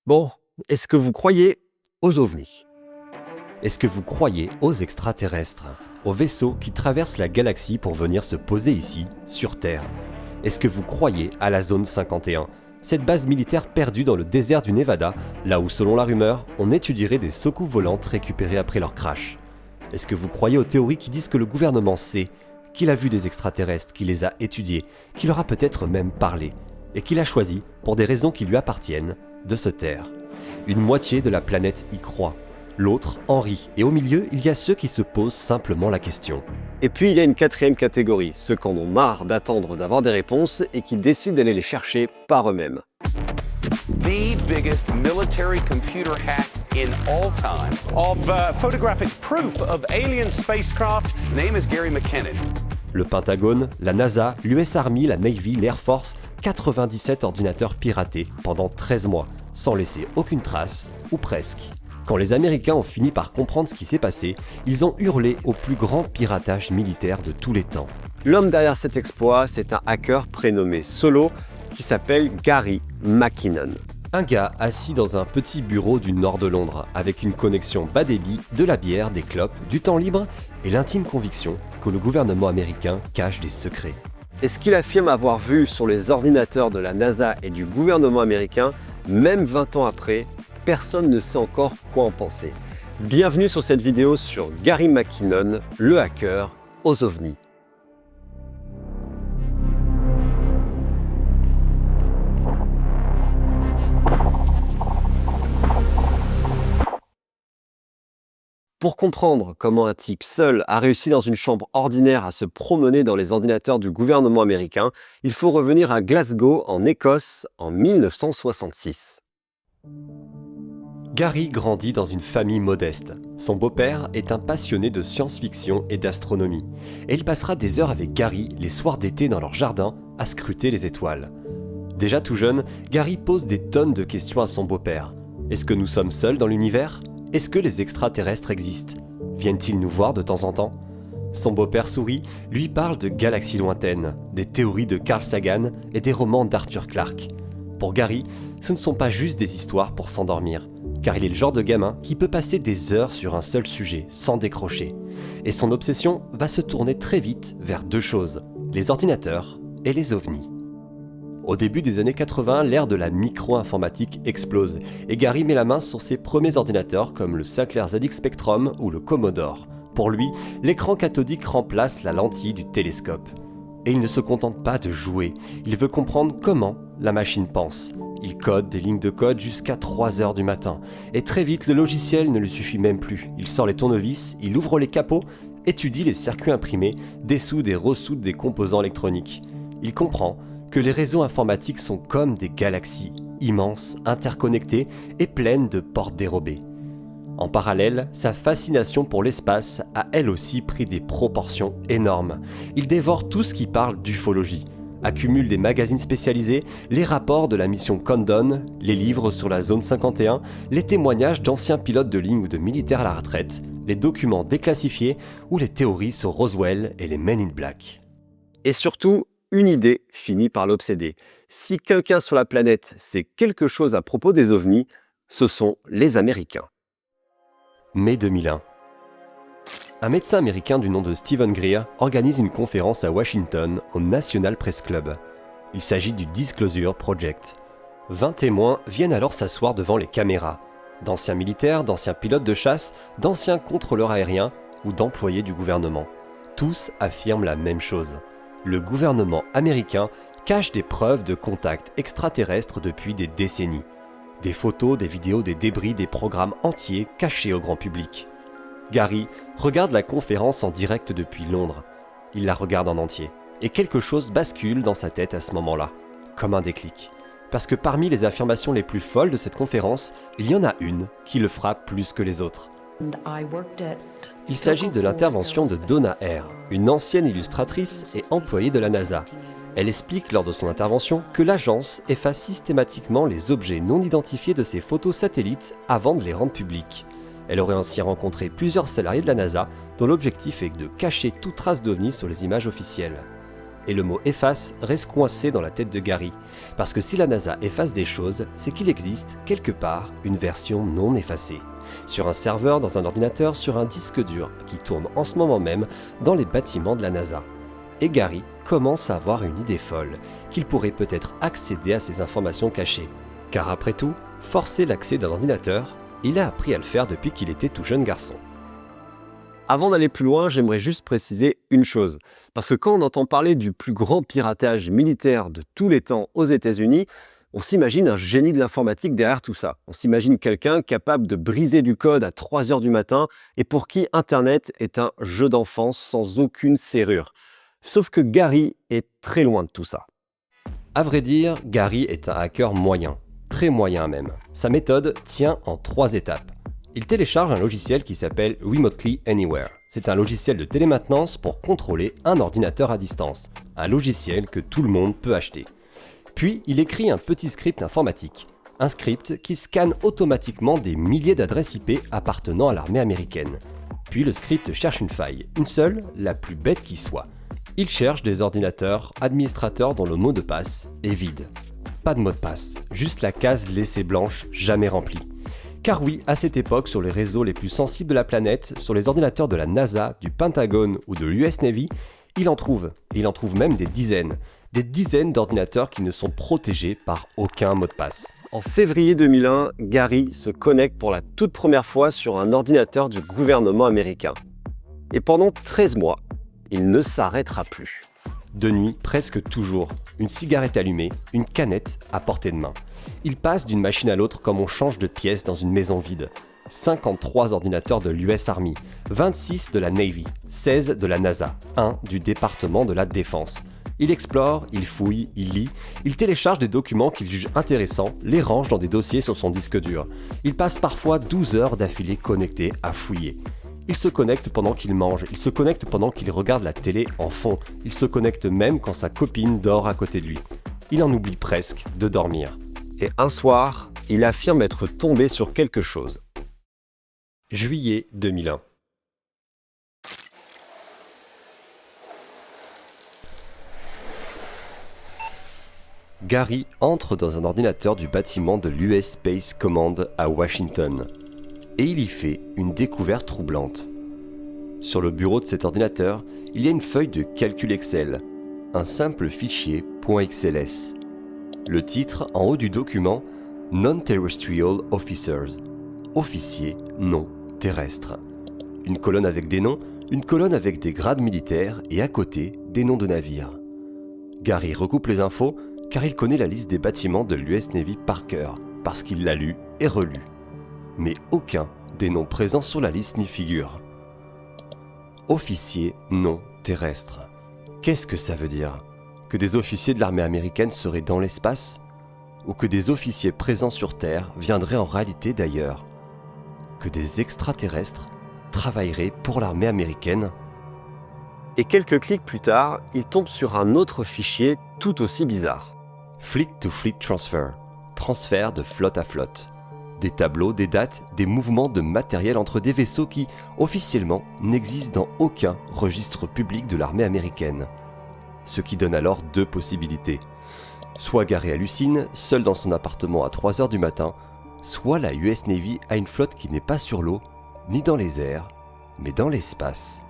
Bon, est-ce que vous croyez aux ovnis? Est-ce que vous croyez aux extraterrestres, aux vaisseaux qui traversent la galaxie pour venir se poser ici, sur Terre? Est-ce que vous croyez à la zone 51, cette base militaire perdue dans le désert du Nevada, là où selon la rumeur, on étudierait des soucoupes volantes récupérées après leur crash? Est-ce que vous croyez aux théories qui disent que le gouvernement sait, qu'il a vu des extraterrestres, qu'il les a étudiés, qu'il leur a peut-être même parlé, et qu'il a choisi, pour des raisons qui lui appartiennent, de se taire? Une moitié de la planète y croit. L'autre en rit, et au milieu, il y a ceux qui se posent simplement la question. Et puis il y a une quatrième catégorie, ceux qui en ont marre d'attendre d'avoir des réponses et qui décident d'aller les chercher par eux-mêmes. The biggest military computer hack in all time. Of photographic proof of alien spacecraft. Name is Gary McKinnon. Le Pentagone, la NASA, l'US Army, la Navy, l'Air Force, 97 ordinateurs piratés pendant 13 mois, sans laisser aucune trace, ou presque. Quand les Américains ont fini par comprendre ce qui s'est passé, ils ont hurlé au plus grand piratage militaire de tous les temps. L'homme derrière cet exploit, c'est un hacker prénommé Solo qui s'appelle Gary McKinnon. Un gars assis dans un petit bureau du nord de Londres, avec une connexion bas débit, de la bière, des clopes, du temps libre et l'intime conviction que le gouvernement américain cache des secrets. Et ce qu'il affirme avoir vu sur les ordinateurs de la NASA et du gouvernement américain, même 20 ans après, personne ne sait encore quoi en penser. Bienvenue sur cette vidéo sur Gary McKinnon, le hacker aux ovnis. Pour comprendre comment un type seul a réussi dans une chambre ordinaire à se promener dans les ordinateurs du gouvernement américain, il faut revenir à Glasgow, en Écosse, en 1966. Gary grandit dans une famille modeste. Son beau-père est un passionné de science-fiction et d'astronomie. Et il passera des heures avec Gary les soirs d'été dans leur jardin à scruter les étoiles. Déjà tout jeune, Gary pose des tonnes de questions à son beau-père. Est-ce que nous sommes seuls dans l'univers ? Est-ce que les extraterrestres existent ? Viennent-ils nous voir de temps en temps ? Son beau-père sourit, lui parle de galaxies lointaines, des théories de Carl Sagan et des romans d'Arthur Clarke. Pour Gary, ce ne sont pas juste des histoires pour s'endormir, car il est le genre de gamin qui peut passer des heures sur un seul sujet, sans décrocher. Et son obsession va se tourner très vite vers deux choses, les ordinateurs et les ovnis. Au début des années 80, l'ère de la micro-informatique explose, et Gary met la main sur ses premiers ordinateurs comme le Sinclair ZX Spectrum ou le Commodore. Pour lui, l'écran cathodique remplace la lentille du télescope. Et il ne se contente pas de jouer, il veut comprendre comment la machine pense. Il code des lignes de code jusqu'à 3 heures du matin. Et très vite, le logiciel ne lui suffit même plus. Il sort les tournevis, il ouvre les capots, étudie les circuits imprimés, dessoude et ressoude des composants électroniques. Il comprend que les réseaux informatiques sont comme des galaxies, immenses, interconnectées et pleines de portes dérobées. En parallèle, sa fascination pour l'espace a elle aussi pris des proportions énormes. Il dévore tout ce qui parle d'ufologie, accumule des magazines spécialisés, les rapports de la mission Condon, les livres sur la zone 51, les témoignages d'anciens pilotes de ligne ou de militaires à la retraite, les documents déclassifiés ou les théories sur Roswell et les Men in Black. Et surtout, une idée finit par l'obséder. Si quelqu'un sur la planète sait quelque chose à propos des ovnis, ce sont les Américains. Mai 2001. Un médecin américain du nom de Stephen Greer organise une conférence à Washington au National Press Club. Il s'agit du Disclosure Project. 20 témoins viennent alors s'asseoir devant les caméras. D'anciens militaires, d'anciens pilotes de chasse, d'anciens contrôleurs aériens ou d'employés du gouvernement. Tous affirment la même chose. Le gouvernement américain cache des preuves de contacts extraterrestres depuis des décennies. Des photos, des vidéos, des débris, des programmes entiers cachés au grand public. Gary regarde la conférence en direct depuis Londres. Il la regarde en entier. Et quelque chose bascule dans sa tête à ce moment-là, comme un déclic. Parce que parmi les affirmations les plus folles de cette conférence, il y en a une qui le frappe plus que les autres. Il s'agit de l'intervention de Donna Hare, une ancienne illustratrice et employée de la NASA. Elle explique lors de son intervention que l'agence efface systématiquement les objets non identifiés de ses photos satellites avant de les rendre publics. Elle aurait ainsi rencontré plusieurs salariés de la NASA dont l'objectif est de cacher toute trace d'OVNI sur les images officielles. Et le mot efface reste coincé dans la tête de Gary, parce que si la NASA efface des choses, c'est qu'il existe quelque part une version non effacée. Sur un serveur, dans un ordinateur, sur un disque dur qui tourne en ce moment même dans les bâtiments de la NASA. Et Gary commence à avoir une idée folle, qu'il pourrait peut-être accéder à ces informations cachées. Car après tout, forcer l'accès d'un ordinateur, il a appris à le faire depuis qu'il était tout jeune garçon. Avant d'aller plus loin, j'aimerais juste préciser une chose. Parce que quand on entend parler du plus grand piratage militaire de tous les temps aux États-Unis, on s'imagine un génie de l'informatique derrière tout ça. On s'imagine quelqu'un capable de briser du code à 3 heures du matin et pour qui Internet est un jeu d'enfance sans aucune serrure. Sauf que Gary est très loin de tout ça. À vrai dire, Gary est un hacker moyen, très moyen même. Sa méthode tient en 3 étapes. Il télécharge un logiciel qui s'appelle Remotely Anywhere. C'est un logiciel de télémaintenance pour contrôler un ordinateur à distance. Un logiciel que tout le monde peut acheter. Puis, il écrit un petit script informatique. Un script qui scanne automatiquement des milliers d'adresses IP appartenant à l'armée américaine. Puis le script cherche une faille, une seule, la plus bête qui soit. Il cherche des ordinateurs administrateurs dont le mot de passe est vide. Pas de mot de passe, juste la case laissée blanche, jamais remplie. Car oui, à cette époque, sur les réseaux les plus sensibles de la planète, sur les ordinateurs de la NASA, du Pentagone ou de l'US Navy, il en trouve même des dizaines d'ordinateurs qui ne sont protégés par aucun mot de passe. En février 2001, Gary se connecte pour la toute première fois sur un ordinateur du gouvernement américain. Et pendant 13 mois, il ne s'arrêtera plus. De nuit, presque toujours, une cigarette allumée, une canette à portée de main. Il passe d'une machine à l'autre comme on change de pièce dans une maison vide. 53 ordinateurs de l'US Army, 26 de la Navy, 16 de la NASA, 1 du département de la Défense. Il explore, il fouille, il lit, il télécharge des documents qu'il juge intéressants, les range dans des dossiers sur son disque dur. Il passe parfois 12 heures d'affilée connecté à fouiller. Il se connecte pendant qu'il mange, il se connecte pendant qu'il regarde la télé en fond, il se connecte même quand sa copine dort à côté de lui. Il en oublie presque de dormir. Et un soir, il affirme être tombé sur quelque chose. Juillet 2001. Gary entre dans un ordinateur du bâtiment de l'US Space Command à Washington. Et il y fait une découverte troublante. Sur le bureau de cet ordinateur, il y a une feuille de calcul Excel, un simple fichier .xls. Le titre en haut du document « Non-Terrestrial Officers », officiers non terrestres. Une colonne avec des noms, une colonne avec des grades militaires et à côté, des noms de navires. Gary recoupe les infos car il connaît la liste des bâtiments de l'US Navy par cœur, parce qu'il l'a lu et relu. Mais aucun des noms présents sur la liste n'y figure. Officiers non terrestres. Qu'est-ce que ça veut dire ? Que des officiers de l'armée américaine seraient dans l'espace ? Ou que des officiers présents sur Terre viendraient en réalité d'ailleurs ? Que des extraterrestres travailleraient pour l'armée américaine ? Et quelques clics plus tard, il tombe sur un autre fichier tout aussi bizarre. Fleet to Fleet Transfer, transfert de flotte à flotte. Des tableaux, des dates, des mouvements de matériel entre des vaisseaux qui, officiellement, n'existent dans aucun registre public de l'armée américaine. Ce qui donne alors 2 possibilités. Soit Gary hallucine, seul dans son appartement à 3 heures du matin, soit la US Navy a une flotte qui n'est pas sur l'eau, ni dans les airs, mais dans l'espace.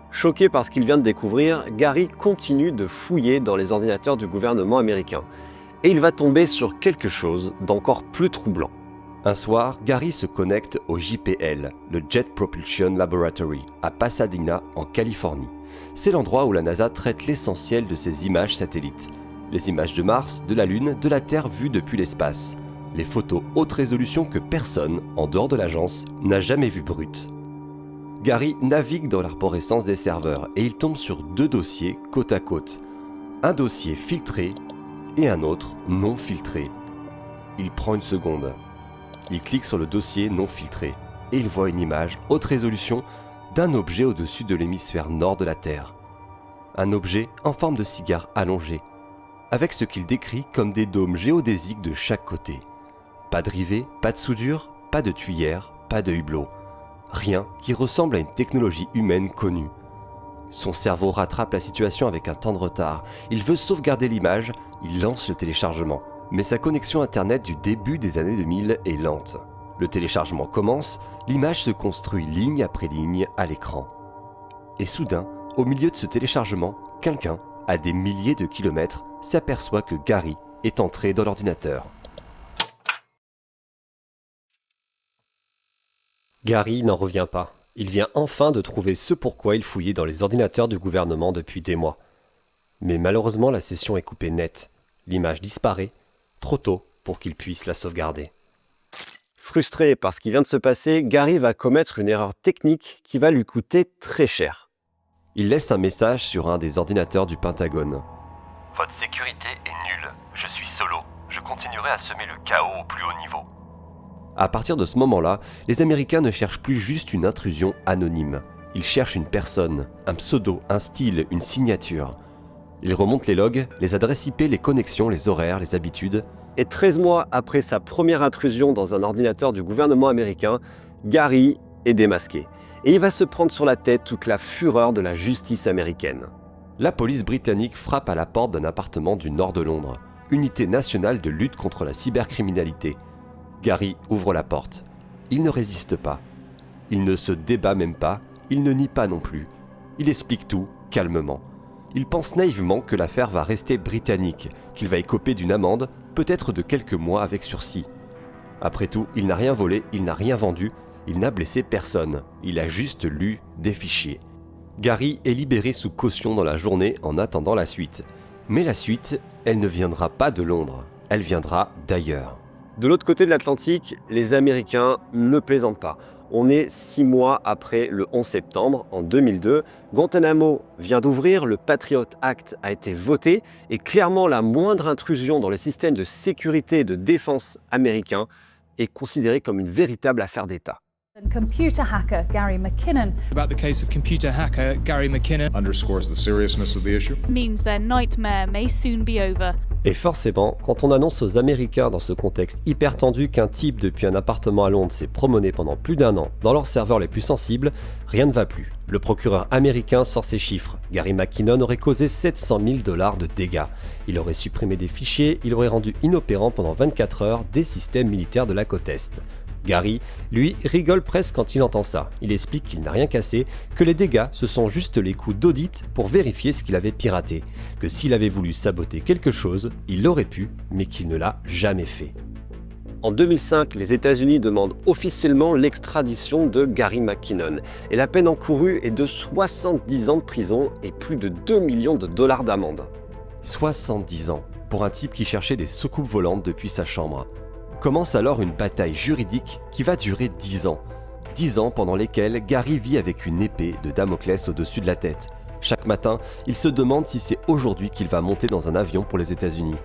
Choqué par ce qu'il vient de découvrir, Gary continue de fouiller dans les ordinateurs du gouvernement américain. Et il va tomber sur quelque chose d'encore plus troublant. Un soir, Gary se connecte au JPL, le Jet Propulsion Laboratory, à Pasadena, en Californie. C'est l'endroit où la NASA traite l'essentiel de ses images satellites. Les images de Mars, de la Lune, de la Terre vues depuis l'espace. Les photos haute résolution que personne, en dehors de l'agence, n'a jamais vues brutes. Gary navigue dans l'arborescence des serveurs et il tombe sur 2 dossiers côte à côte. Un dossier filtré et un autre non filtré. Il prend une seconde. Il clique sur le dossier non filtré et il voit une image haute résolution d'un objet au-dessus de l'hémisphère nord de la Terre. Un objet en forme de cigare allongé, avec ce qu'il décrit comme des dômes géodésiques de chaque côté. Pas de rivets, pas de soudure, pas de tuyère, pas de hublot. Rien qui ressemble à une technologie humaine connue. Son cerveau rattrape la situation avec un temps de retard. Il veut sauvegarder l'image, il lance le téléchargement. Mais sa connexion internet du début des années 2000 est lente. Le téléchargement commence, l'image se construit ligne après ligne à l'écran. Et soudain, au milieu de ce téléchargement, quelqu'un, à des milliers de kilomètres, s'aperçoit que Gary est entré dans l'ordinateur. Gary n'en revient pas. Il vient enfin de trouver ce pourquoi il fouillait dans les ordinateurs du gouvernement depuis des mois. Mais malheureusement, la session est coupée net. L'image disparaît, trop tôt pour qu'il puisse la sauvegarder. Frustré par ce qui vient de se passer, Gary va commettre une erreur technique qui va lui coûter très cher. Il laisse un message sur un des ordinateurs du Pentagone. « Votre sécurité est nulle. Je suis solo. Je continuerai à semer le chaos au plus haut niveau. » À partir de ce moment-là, les Américains ne cherchent plus juste une intrusion anonyme. Ils cherchent une personne, un pseudo, un style, une signature. Ils remontent les logs, les adresses IP, les connexions, les horaires, les habitudes. Et 13 mois après sa première intrusion dans un ordinateur du gouvernement américain, Gary est démasqué. Et il va se prendre sur la tête toute la fureur de la justice américaine. La police britannique frappe à la porte d'un appartement du nord de Londres, unité nationale de lutte contre la cybercriminalité. Gary ouvre la porte. Il ne résiste pas. Il ne se débat même pas, il ne nie pas non plus. Il explique tout, calmement. Il pense naïvement que l'affaire va rester britannique, qu'il va écoper d'une amende, peut-être de quelques mois avec sursis. Après tout, il n'a rien volé, il n'a rien vendu, il n'a blessé personne. Il a juste lu des fichiers. Gary est libéré sous caution dans la journée en attendant la suite. Mais la suite, elle ne viendra pas de Londres, elle viendra d'ailleurs. De l'autre côté de l'Atlantique, les Américains ne plaisantent pas. On est 6 mois après le 11 septembre, en 2002. Guantanamo vient d'ouvrir, le Patriot Act a été voté et clairement la moindre intrusion dans le système de sécurité et de défense américain est considérée comme une véritable affaire d'État. Computer hacker Gary McKinnon about the case of computer hacker Gary McKinnon underscores the seriousness of the issue. Means their nightmare may soon be over. Et forcément, quand on annonce aux Américains dans ce contexte hyper tendu qu'un type depuis un appartement à Londres s'est promené pendant plus d'1 an dans leurs serveurs les plus sensibles, rien ne va plus. Le procureur américain sort ses chiffres. Gary McKinnon aurait causé 700 000 $ de dégâts. Il aurait supprimé des fichiers, il aurait rendu inopérant pendant 24 heures des systèmes militaires de la côte Est. Gary, lui, rigole presque quand il entend ça. Il explique qu'il n'a rien cassé, que les dégâts, ce sont juste les coûts d'audit pour vérifier ce qu'il avait piraté, que s'il avait voulu saboter quelque chose, il l'aurait pu, mais qu'il ne l'a jamais fait. En 2005, les États-Unis demandent officiellement l'extradition de Gary McKinnon, et la peine encourue est de 70 ans de prison et plus de 2 millions de $ d'amende. 70 ans, pour un type qui cherchait des soucoupes volantes depuis sa chambre. Commence alors une bataille juridique qui va durer 10 ans. 10 ans pendant lesquels Gary vit avec une épée de Damoclès au-dessus de la tête. Chaque matin, il se demande si c'est aujourd'hui qu'il va monter dans un avion pour les États-Unis.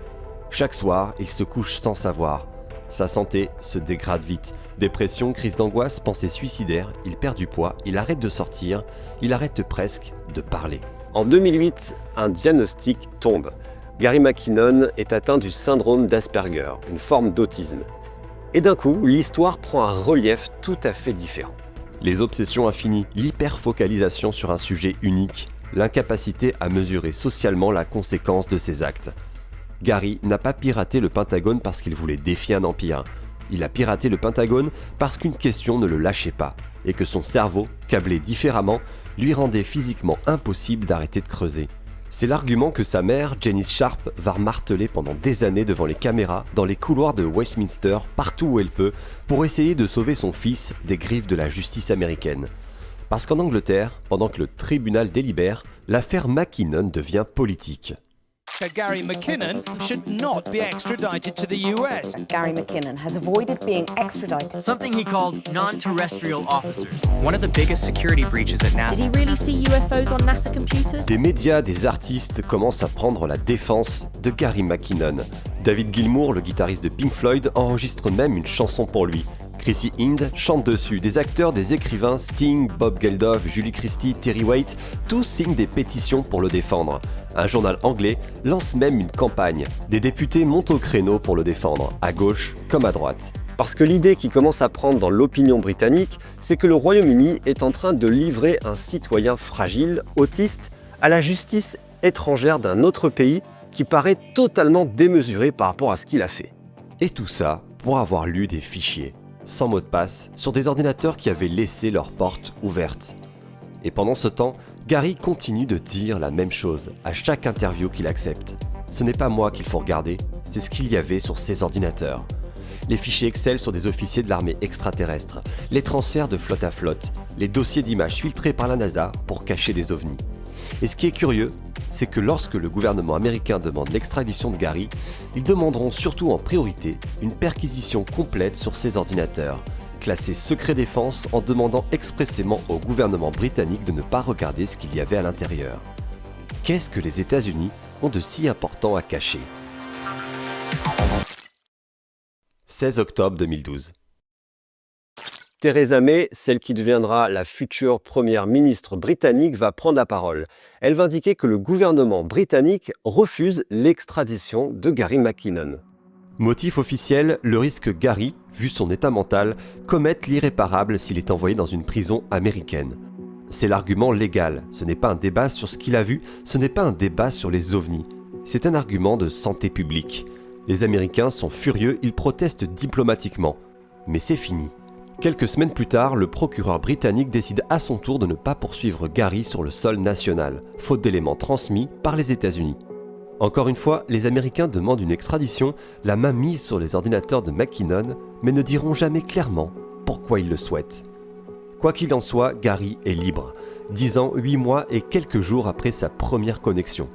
Chaque soir, il se couche sans savoir. Sa santé se dégrade vite. Dépression, crise d'angoisse, pensée suicidaire, il perd du poids, il arrête de sortir, il arrête presque de parler. En 2008, un diagnostic tombe. Gary McKinnon est atteint du syndrome d'Asperger, une forme d'autisme. Et d'un coup, l'histoire prend un relief tout à fait différent. Les obsessions infinies, l'hyperfocalisation sur un sujet unique, l'incapacité à mesurer socialement la conséquence de ses actes. Gary n'a pas piraté le Pentagone parce qu'il voulait défier un empire. Il a piraté le Pentagone parce qu'une question ne le lâchait pas, et que son cerveau, câblé différemment, lui rendait physiquement impossible d'arrêter de creuser. C'est l'argument que sa mère, Janice Sharp, va marteler pendant des années devant les caméras, dans les couloirs de Westminster, partout où elle peut, pour essayer de sauver son fils des griffes de la justice américaine. Parce qu'en Angleterre, pendant que le tribunal délibère, l'affaire McKinnon devient politique. Gary McKinnon should not be extradited to the US. Gary McKinnon has avoided being extradited. Something he called non-terrestrial officers. One of the biggest security breaches at NASA. Did he really see UFOs on NASA computers? Des médias, des artistes commencent à prendre la défense de Gary McKinnon. David Gilmour, le guitariste de Pink Floyd, enregistre même une chanson pour lui. Chrissy Hynde chante dessus, des acteurs, des écrivains, Sting, Bob Geldof, Julie Christie, Terry Waite, tous signent des pétitions pour le défendre. Un journal anglais lance même une campagne. Des députés montent au créneau pour le défendre, à gauche comme à droite. Parce que l'idée qui commence à prendre dans l'opinion britannique, c'est que le Royaume-Uni est en train de livrer un citoyen fragile, autiste, à la justice étrangère d'un autre pays qui paraît totalement démesuré par rapport à ce qu'il a fait. Et tout ça pour avoir lu des fichiers, sans mot de passe, sur des ordinateurs qui avaient laissé leurs portes ouvertes. Et pendant ce temps, Gary continue de dire la même chose à chaque interview qu'il accepte. Ce n'est pas moi qu'il faut regarder, c'est ce qu'il y avait sur ces ordinateurs. Les fichiers Excel sur des officiers de l'armée extraterrestre, les transferts de flotte à flotte, les dossiers d'images filtrés par la NASA pour cacher des ovnis. Et ce qui est curieux, c'est que lorsque le gouvernement américain demande l'extradition de Gary, ils demanderont surtout en priorité une perquisition complète sur ces ordinateurs, classés secret défense en demandant expressément au gouvernement britannique de ne pas regarder ce qu'il y avait à l'intérieur. Qu'est-ce que les États-Unis ont de si important à cacher ? 16 octobre 2012. Theresa May, celle qui deviendra la future première ministre britannique, va prendre la parole. Elle va indiquer que le gouvernement britannique refuse l'extradition de Gary McKinnon. Motif officiel, le risque que Gary, vu son état mental, commette l'irréparable s'il est envoyé dans une prison américaine. C'est l'argument légal, ce n'est pas un débat sur ce qu'il a vu, ce n'est pas un débat sur les ovnis. C'est un argument de santé publique. Les Américains sont furieux, ils protestent diplomatiquement. Mais c'est fini. Quelques semaines plus tard, le procureur britannique décide à son tour de ne pas poursuivre Gary sur le sol national, faute d'éléments transmis par les États-Unis. Encore une fois, les Américains demandent une extradition, la main mise sur les ordinateurs de McKinnon, mais ne diront jamais clairement pourquoi ils le souhaitent. Quoi qu'il en soit, Gary est libre, 10 ans, 8 mois et quelques jours après sa première connexion.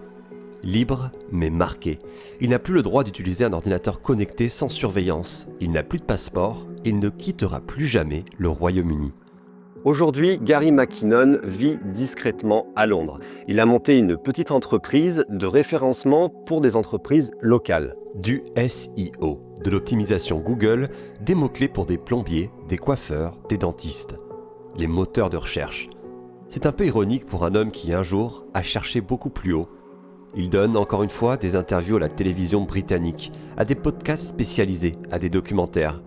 Libre, mais marqué. Il n'a plus le droit d'utiliser un ordinateur connecté sans surveillance. Il n'a plus de passeport. Il ne quittera plus jamais le Royaume-Uni. Aujourd'hui, Gary McKinnon vit discrètement à Londres. Il a monté une petite entreprise de référencement pour des entreprises locales. Du SEO, de l'optimisation Google, des mots-clés pour des plombiers, des coiffeurs, des dentistes. Les moteurs de recherche. C'est un peu ironique pour un homme qui, un jour, a cherché beaucoup plus haut. Il donne, encore une fois, des interviews à la télévision britannique, à des podcasts spécialisés, à des documentaires.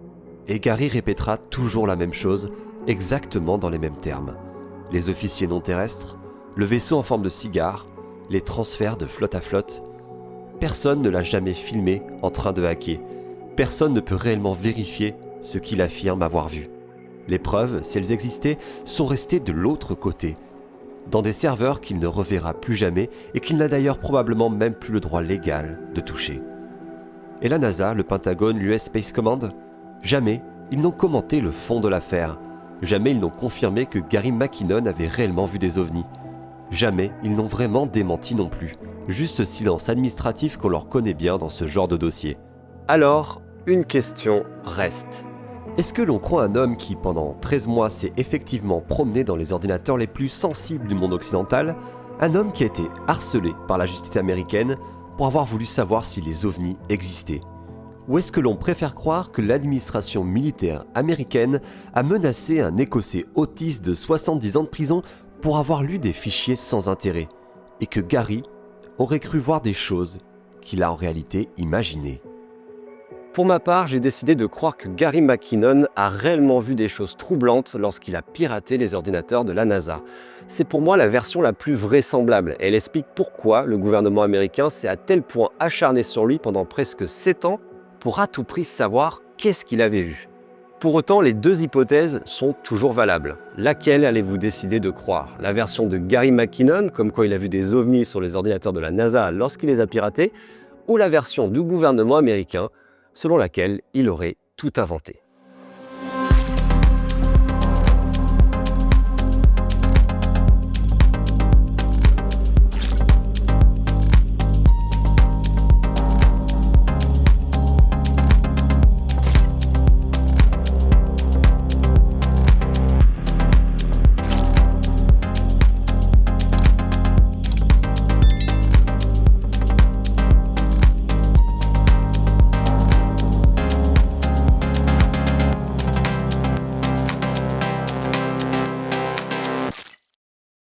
Et Gary répétera toujours la même chose, exactement dans les mêmes termes. Les officiers non terrestres, le vaisseau en forme de cigare, les transferts de flotte à flotte. Personne ne l'a jamais filmé en train de hacker. Personne ne peut réellement vérifier ce qu'il affirme avoir vu. Les preuves, si elles existaient, sont restées de l'autre côté, dans des serveurs qu'il ne reverra plus jamais et qu'il n'a d'ailleurs probablement même plus le droit légal de toucher. Et la NASA, le Pentagone, l'US Space Command ? Jamais ils n'ont commenté le fond de l'affaire. Jamais ils n'ont confirmé que Gary McKinnon avait réellement vu des ovnis. Jamais ils n'ont vraiment démenti non plus. Juste ce silence administratif qu'on leur connaît bien dans ce genre de dossier. Alors, une question reste. Est-ce que l'on croit un homme qui, pendant 13 mois, s'est effectivement promené dans les ordinateurs les plus sensibles du monde occidental, un homme qui a été harcelé par la justice américaine pour avoir voulu savoir si les ovnis existaient? Ou est-ce que l'on préfère croire que l'administration militaire américaine a menacé un Écossais autiste de 70 ans de prison pour avoir lu des fichiers sans intérêt, et que Gary aurait cru voir des choses qu'il a en réalité imaginées? Pour ma part, j'ai décidé de croire que Gary McKinnon a réellement vu des choses troublantes lorsqu'il a piraté les ordinateurs de la NASA. C'est pour moi la version la plus vraisemblable et elle explique pourquoi le gouvernement américain s'est à tel point acharné sur lui pendant presque 7 ans pour à tout prix savoir qu'est-ce qu'il avait vu. Pour autant, les deux hypothèses sont toujours valables. Laquelle allez-vous décider de croire? La version de Gary McKinnon, comme quoi il a vu des ovnis sur les ordinateurs de la NASA lorsqu'il les a piratés, ou la version du gouvernement américain, selon laquelle il aurait tout inventé?